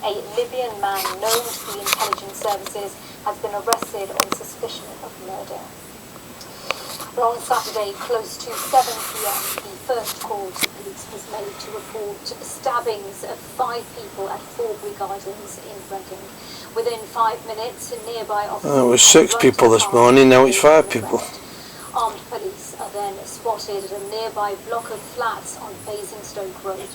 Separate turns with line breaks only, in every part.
a Libyan man known to the intelligence services, has been arrested on suspicion of murder. But on Saturday, close to 7 p.m, the first call to police was made to report stabbings of 5 people at Forbury Gardens in Reading. Within 5 minutes, nearby officers...
It was 6 people this morning, now it's 5 people.
Armed police are then spotted at a nearby block of flats on Basingstoke Road.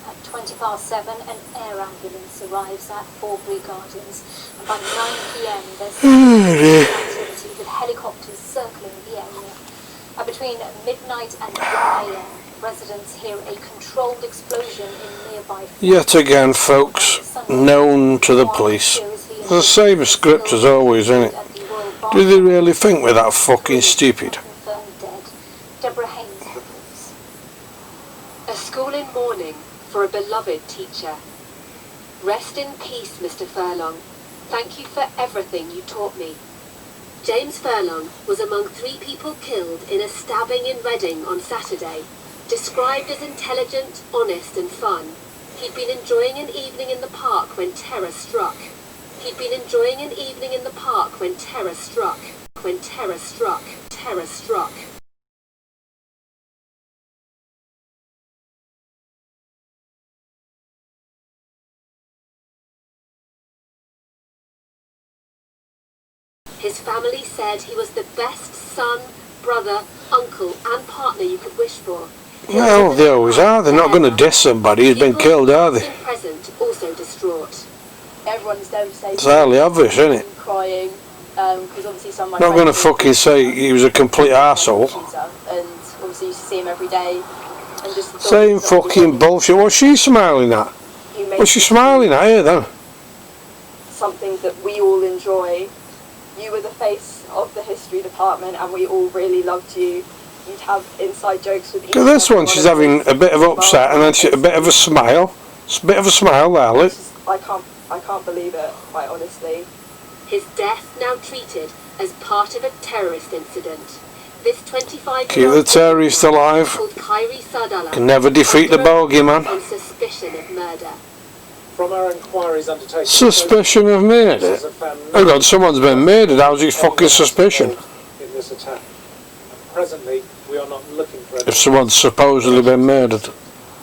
At 7:20, an air ambulance arrives at Forbury Gardens, and by 9 p.m. there's activity with helicopters circling the area. Between midnight and 1 a.m, residents hear a controlled explosion in nearby flats.
Yet again, folks, known to the police. The same script as always, isn't it? Do they really think we're that fucking stupid?
A school in mourning for a beloved teacher. Rest in peace, Mr. Furlong. Thank you for everything you taught me. James Furlong was among 3 people killed in a stabbing in Reading on Saturday. Described as intelligent, honest and fun, he'd been enjoying an evening in the park when terror struck. He'd been enjoying an evening in the park when terror struck. When terror struck. Terror struck. His family said he was the best son, brother, uncle and partner you could wish for.
Well, they always are. They're not going to diss somebody who's been killed, are they?
Present, also distraught.
Everyone's devastated.
It's highly obvious, isn't it?
Crying, because obviously some of my
Not going to fucking say he was a complete arsehole.
And obviously you see him every day. And just
Same fucking bullshit. What's she smiling at? What's she smiling at here then?
Something that we all enjoy. You were the face of the history department and we all really loved you. You'd have inside jokes with each other.
This one, she's having a bit of upset and then a bit of a smile. It's a bit of a smile there, look.
I can't believe it, quite honestly.
His death now treated as part of a terrorist incident. This 25-year-old
keep the terrorist alive.
called Khairi Sadala
Can never defeat the bogeyman.
on suspicion of murder.
From our inquiries undertaken...
Suspicion of murder? Oh God, someone's been murdered. How's his fucking suspicion?
In this attack. Presently, we are not looking for...
If someone's supposedly been murdered.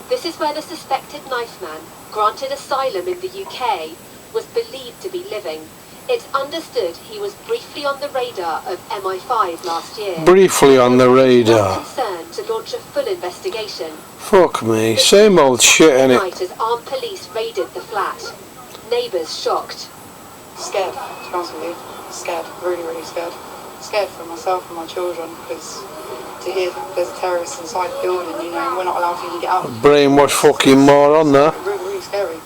This is where the suspected knife man, granted asylum in the UK, was believed to be living. It's understood he was briefly on the radar of MI5 last year.
Briefly on the radar.
Concerned to launch a full investigation.
Fuck me, same old shit, innit?
Night as armed police raided the flat. Neighbours shocked.
Scared, to be honest with you. Scared, really, really scared. Scared for myself and my children, because to hear there's a terrorist inside the building, you know, and we're not allowed to even get out.
Brainwash fucking moron there.
Really, really scary.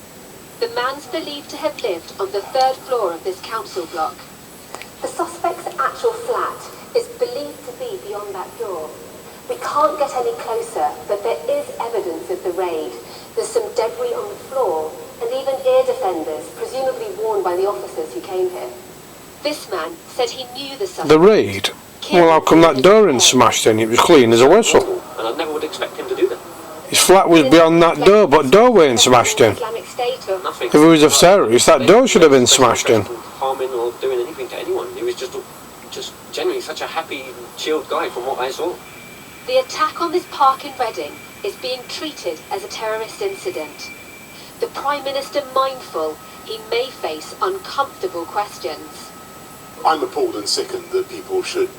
The man's believed to have lived on the 3rd floor of this council block. The suspect's actual flat is believed to be beyond that door. We can't get any closer, but there is evidence of the raid. There's some debris on the floor, and even ear defenders, presumably worn by the officers who came here. This man said he knew the suspect.
The raid? Well, how come that door isn't smashed in? It was clean as a whistle.
And I never would expect him to do that.
His flat was beyond that door, but door wasn't smashed in.
If
he was a terrorist, that door should have been smashed in.
Harming or doing anything to anyone. He was just genuinely such a happy, chilled guy from what I saw.
The attack on this park in Reading is being treated as a terrorist incident. The Prime Minister mindful he may face uncomfortable questions.
I'm appalled and sickened that people should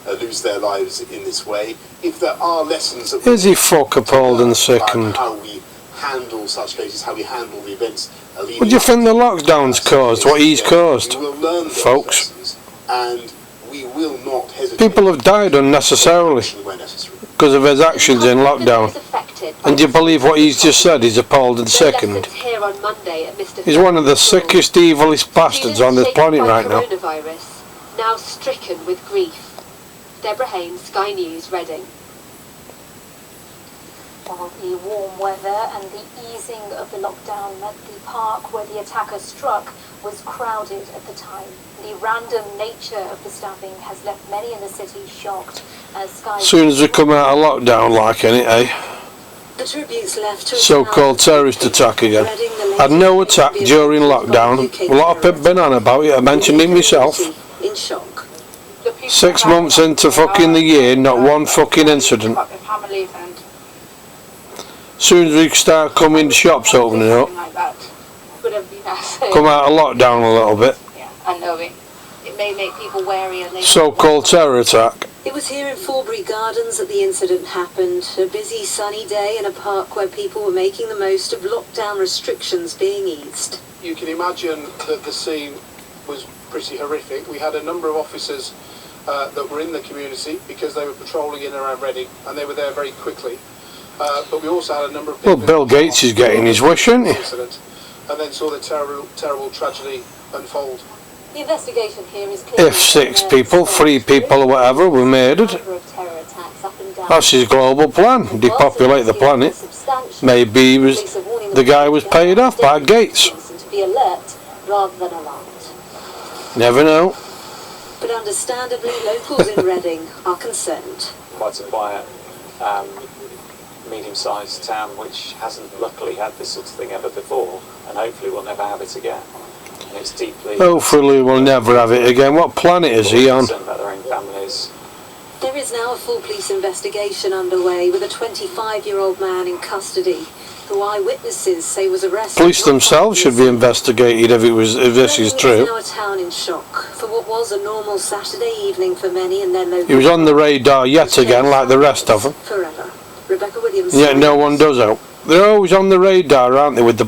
lose their lives in this way. If there are lessons that
is he fuck appalled and sickened?
How we handle such cases, how we handle the events.
What do you think the lockdown's caused? What he's caused,
we will learn
folks?
Lessons, and we will not hesitate.
People have died unnecessarily because of his actions in lockdown. And do you believe what he's just said? He's appalled and sickened. He's one of the sickest, evilest bastards on this planet right now.
Now stricken with grief. Deborah Haynes, Sky News, Reading.
While the warm weather and the easing of the lockdown meant the park where the attacker struck was crowded at the time. The random nature of the stabbing has left many in the city shocked as Sky...
As soon as we come out of lockdown, like, innit, eh?
The tributes left to
So-called terrorist attack again. Had no attack during lockdown. A lot of people been on about it. I mentioned it myself.
in shock.
6 months into fucking the year, not one fucking incident. Soon as we start coming, shops opening up, come out of lockdown a little bit.
Yeah, I know it. It may make people wary and they...
So-called terror attack.
It was here in Forbury Gardens that the incident happened. A busy sunny day in a park where people were making the most of lockdown restrictions being eased.
You can imagine that the scene was pretty horrific. We had a number of officers that were in the community because they were patrolling in and around Reading, and they were there very quickly. But we also had a number of people...
Well, Bill Gates is getting his wish, isn't he?
And then saw the terrible tragedy unfold.
The investigation here is clear.
If 6 people, 3 people or whatever were murdered, that's his global plan, depopulate the planet. Maybe he was, the guy was paid off by Gates.
To be alert rather than alarmed.
Never know.
But understandably, locals in Reading are concerned.
Quite a quiet, medium-sized town which hasn't luckily had this sort of thing ever before, and hopefully will never have it again. And it's deeply...
Hopefully we'll never have it again. What planet is he on?
About their own families.
There is now a full police investigation underway with a 25-year-old man in custody, who eyewitnesses say was arrested.
Police themselves should be investigated if this is true.
Now a town in shock for what was a normal Saturday evening for many and their local.
He was on the radar yet again, like the rest of them.
Forever. Rebecca Williams.
Yet no one does help. They're always on the radar, aren't they? With the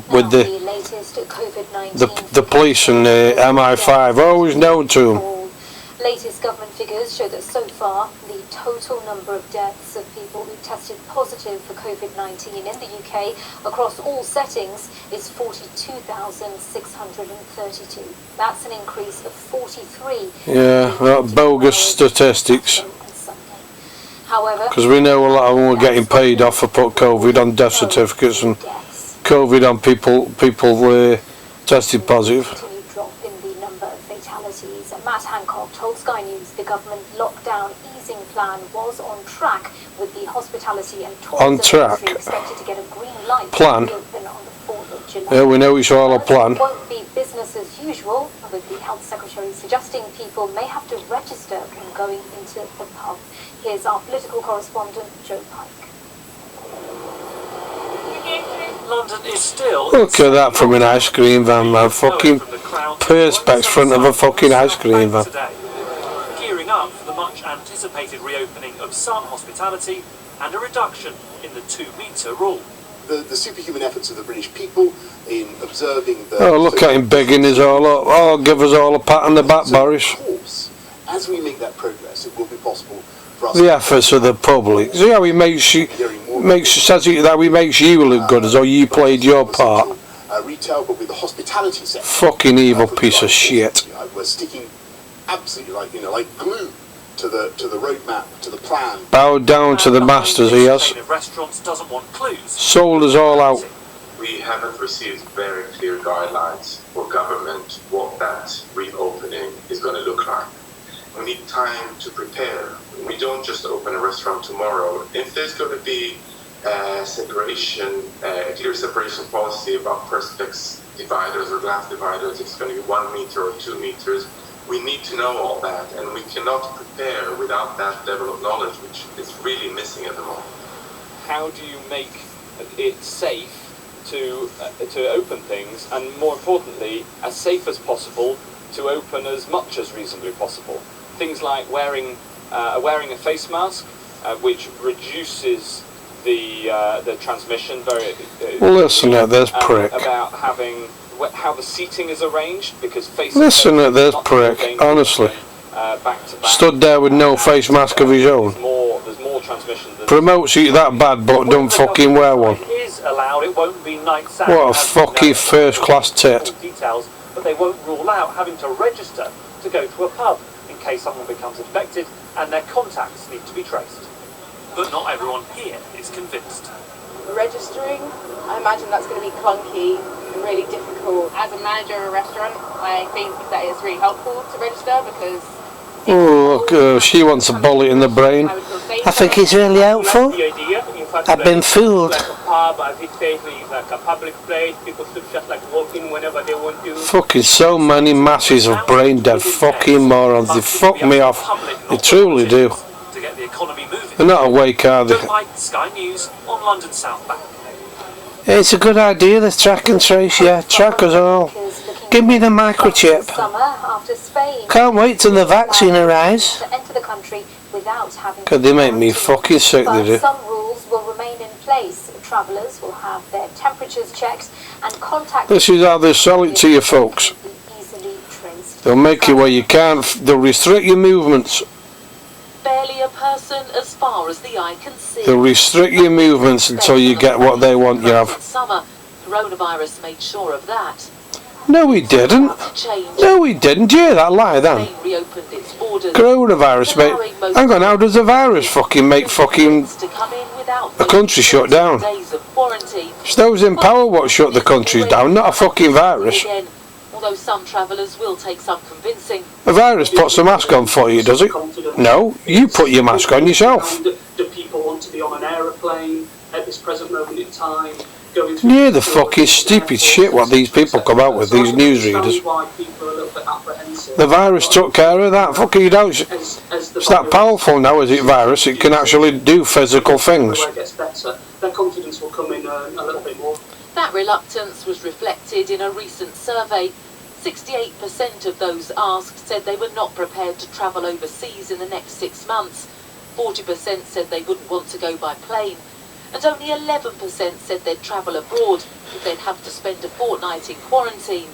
police and the MI5, always known to them.
Latest government figures show that so far the total number of deaths of people who tested positive for COVID-19 in the UK across all settings is 42,632. That's an increase of 43.
Yeah, that bogus statistics. Because we know a lot of them were getting paid off for put COVID on death certificates and COVID on people tested positive.
Matt Hancock told Sky News the government lockdown easing plan was on track with the hospitality and tourism industry expected to get a green light
plan.
to open on the 4th of July.
Yeah, we know it's all a plan.
It won't be business as usual, with the health secretary suggesting people may have to register when going into the pub. Here's our political correspondent Joe Pike.
London is still...
Look at that from an ice cream van, man. Fucking perspex front of a fucking ice cream van.
Gearing up for the much anticipated reopening of some hospitality and a reduction in the 2-metre rule.
The superhuman efforts of the British people in observing the...
Oh, look at him begging us all up. Oh, give us all a pat on the back, Boris.
Of course, as we make that progress, it will be possible for us...
The efforts of the public. See how he makes you... says that he makes you look good as though you played your part.
Retail, but with the hospitality sector.
Fucking evil piece of shit.
We're sticking absolutely like glue to the roadmap, to the plan.
Bowed down to the masters he has.
Restaurants doesn't want clues.
Sold us all out.
We haven't received very clear guidelines for government what that reopening is going to look like. We need time to prepare. We don't just open a restaurant tomorrow. If there's going to be a clear separation policy about perspex dividers or glass dividers, it's going to be 1 meter or 2 meters. We need to know all that, and we cannot prepare without that level of knowledge, which is really missing at the moment.
How do you make it safe to open things, and more importantly, as safe as possible to open as much as reasonably possible? Things like wearing a face mask, which reduces the transmission very.
Listen at this prick.
About having how the seating is arranged, because face.
Listen at this prick. Honestly,
back to back.
Stood there with no face mask of his own.
There's more transmission.
Promotes you that bad, but don't fucking wear one.
Is allowed. It won't be nights out.
What a fucking first-class tit.
Details, but they won't rule out having to register to go to a pub in case someone becomes infected and their contacts need to be traced. But not everyone here is convinced.
Registering, I imagine that's going to be clunky and really difficult. As a manager of a restaurant, I think that it's really helpful to register because...
Oh, look, she wants a bullet in the brain.
I think it's really helpful. I've been fooled. pub, as it says, it's like a public place. People should just like walk in whenever they want to.
Fucking so many masses of brain dead fucking morons. They fuck me off. They truly do.
To get the economy moving.
They're not awake, are they?
Don't mind Sky News on London South Bank.
It's a good idea, this track and trace, yeah. Track us all. Give me the microchip.
Summer after Spain.
Can't wait till the vaccine arrives.
To enter the country without having.
God, they make me fucking sick, they do.
Some rules will remain in place. Travellers will have their temperatures checked and contact.
This is how they sell it to you folks. They'll make you where you can't. They'll restrict your movements.
Barely a person as far as the eye can see.
They'll restrict your movements until you get what they want you have.
Summer, coronavirus made sure of that.
No, we didn't. No, we didn't. Do you hear that lie then?
Reopened its borders.
Coronavirus, mate. Hang on, how does the virus fucking make fucking a country shut down? It's those in power what shut the countries down, not a fucking virus.
Although some travellers will take some convincing.
A virus puts a mask on for you, does it? No, you put your mask on yourself.
Do people want to be on an aeroplane at this present moment in time?
Yeah, the fucking stupid shit what these people come out with, these newsreaders. The virus took care of that. Fucking you don't. It's that powerful now, is it, virus? It can actually do physical things.
Their confidence will come in a little bit more.
That reluctance was reflected in a recent survey. 68% of those asked said they were not prepared to travel overseas in the next 6 months. 40% said they wouldn't want to go by plane. And only 11% said they'd travel abroad if they'd have to spend a fortnight in quarantine.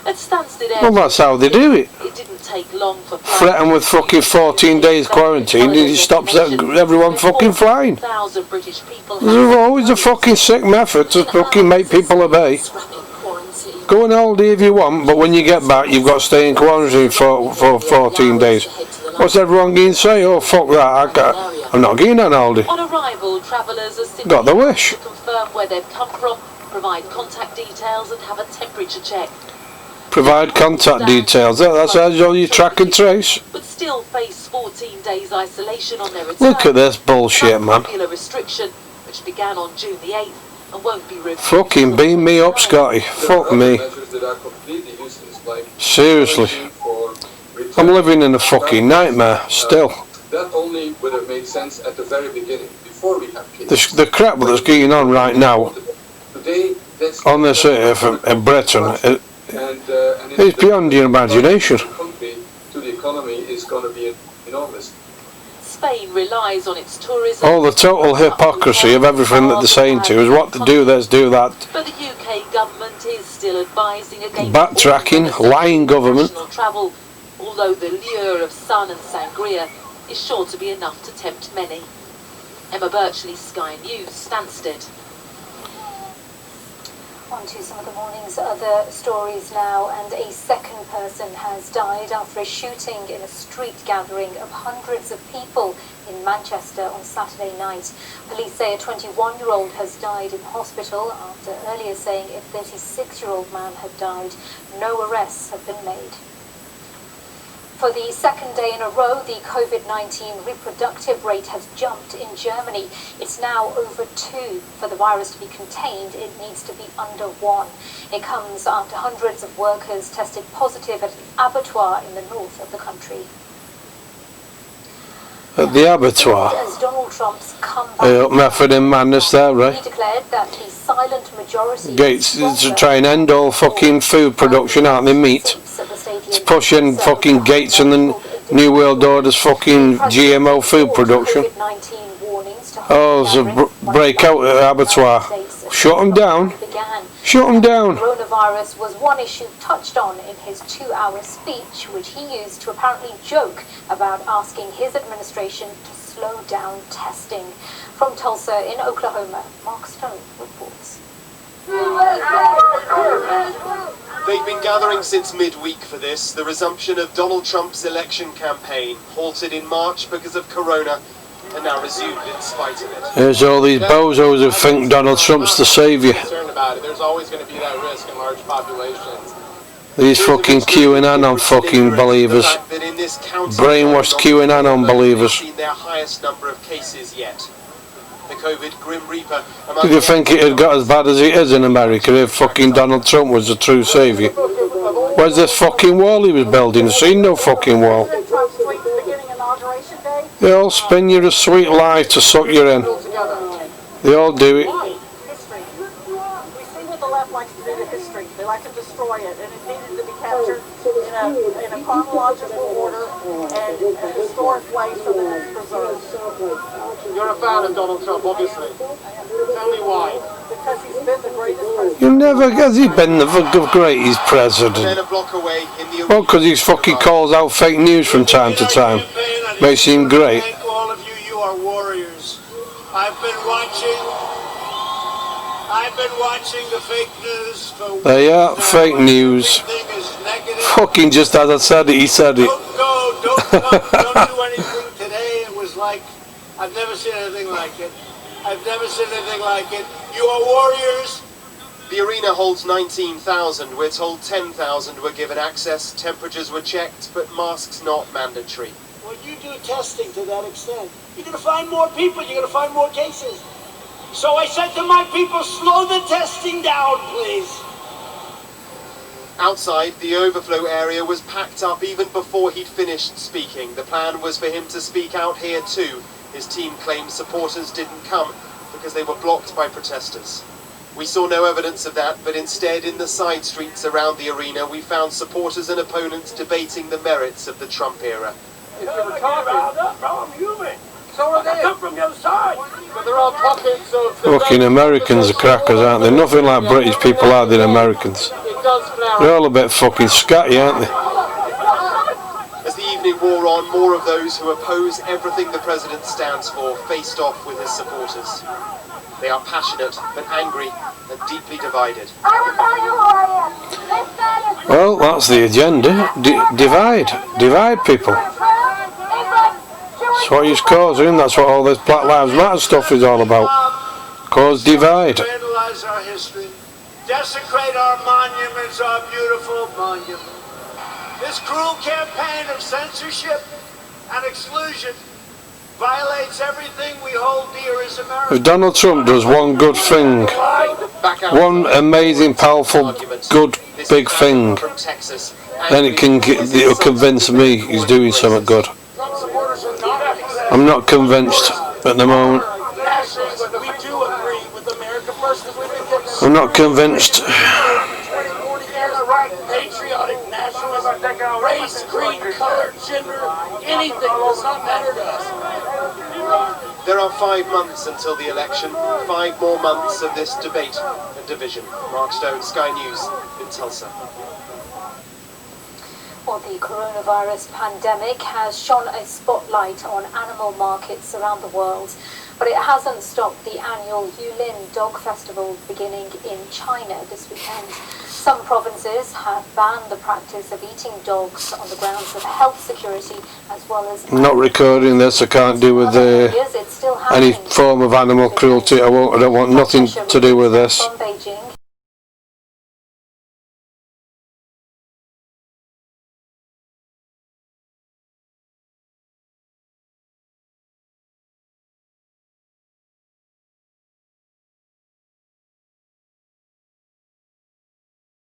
At Stansted Airport,
Well, that's how they do it.
It didn't take long for
Threaten with fucking 14 days quarantine, it stops everyone fucking flying. There's always a fucking sick method to fucking make people obey. Go on holiday if you want, but when you get back, you've got to stay in quarantine for 14 days. What's everyone going to say? Oh, fuck that, I'm not going on holiday.
On arrival, travellers are simply
Got the wish.
to confirm where they've come from, provide contact details and have a temperature check.
Provide contact details. That's how you track and trace.
But still face 14 days isolation on their return.
Look at this bullshit, man.
Popular restriction, which began on June the 8th and won't be reviewed.
Fucking beam me up, Scotty. Fuck me. Seriously. I'm living in a fucking nightmare still.
That only would have made sense at the very beginning, before we have kids.
The crap that's going on right now on this earth in Britain, it's beyond your imagination.
To the economy is going to be enormous.
Spain relies on its tourism.
All the total hypocrisy of everything that they're saying to is what to do this, do that.
But the UK government is still advising against
Backtracking, lying government.
international travel, although the lure of sun and sangria is sure to be enough to tempt many. Emma Birchley, Sky News, Stansted.
On to some of the morning's other stories now, and a second person has died after a shooting in a street gathering of hundreds of people in Manchester on Saturday night. Police say a 21-year-old has died in hospital after earlier saying a 36-year-old man had died. No arrests have been made. For the second day in a row, the COVID-19 reproductive rate has jumped in Germany. It's now over 2. For the virus to be contained, it needs to be under 1. It comes after hundreds of workers tested positive at an abattoir in the north of the country.
At the abattoir.
As Donald Trump's comeback,
Method in madness there, right?
he declared that the silent majority
Gates to try and end all fucking food production out of the meat. It's pushing fucking Gates and the New World Order's fucking GMO food production. Oh, there's a breakout at abattoir. Shut them down. Shut them down.
Coronavirus was one issue touched on in his 2-hour speech, which he used to apparently joke about asking his administration to slow down testing. From Tulsa in Oklahoma, Mark Stone reports.
They've been gathering since midweek for this, the resumption of Donald Trump's election campaign, halted in March because of corona, and now resumed in spite of it.
There's all these bozos who think Donald Trump's the saviour.
About it. There's always going to be that risk in large populations.
These fucking QAnon fucking believers. Brainwashed QAnon believers.
Seen their highest number of cases yet. The COVID Grim Reaper.
Did you think it had got as bad as it is in America if fucking Donald Trump was the true saviour? Where's this fucking wall he was building? I've seen no fucking wall. They all spin you a sweet lie to suck you in. They all do it.
History. We see what the left likes to do to history. They like to destroy it, and it needed to be captured in a chronological order and a historic way so that it's preserved.
You're a fan of Donald Trump, obviously. Tell me why.
Because he's been the greatest president.
You never has he been the greatest president? Well, because he fucking calls out fake news from time to time. Makes him great.
Thank all of you. You are warriors. I've been watching the fake news for
They are fake news. Fucking just as I said it, he said it.
Don't do anything today. It was like, I've never seen anything like it. I've never seen anything like it. You are warriors.
The arena holds 19,000. We're told 10,000 were given access. Temperatures were checked, but masks not mandatory.
When you do testing to that extent, you're going to find more people. You're going to find more cases. So I said to my people, slow the testing down, please.
Outside, the overflow area was packed up even before he'd finished speaking. The plan was for him to speak out here too. His team claims supporters didn't come because they were blocked by protesters. We saw no evidence of that, but instead in the side streets around the arena we found supporters and opponents debating the merits of the Trump era.
If you were talking, I'm human. So are they. I come from the other side. But there are pockets of...
Fucking Americans are crackers, aren't they? Nothing like British people are than Americans. They're all a bit fucking scatty, aren't they?
As the evening wore on, more of those who oppose everything the president stands for faced off with his supporters. They are passionate, but angry, and deeply divided.
Well, that's the agenda. Divide. Divide people. That's what he's causing. That's what all this Black Lives Matter stuff is all about. Cause divide.
Vandalize our history. Desecrate our monuments, our beautiful monuments. This cruel campaign of censorship and exclusion violates everything we hold dear as Americans.
If Donald Trump does one good thing, one amazing, powerful, good, big thing, then it'll convince me he's doing something good. I'm not convinced at the moment. I'm not convinced.
Patriotic, nationalist, race, creed, color, gender, anything does not matter to us.
There are 5 months until the election, 5 more months of this debate and division. Mark Stone, Sky News in Tulsa.
Well, the coronavirus pandemic has shone a spotlight on animal markets around the world, but it hasn't stopped the annual Yulin Dog Festival beginning in China this weekend. Some provinces have banned the practice of eating dogs on the grounds of health security as well as...
I'm not recording this. I can't do with any form of animal cruelty. I don't want nothing to do with this.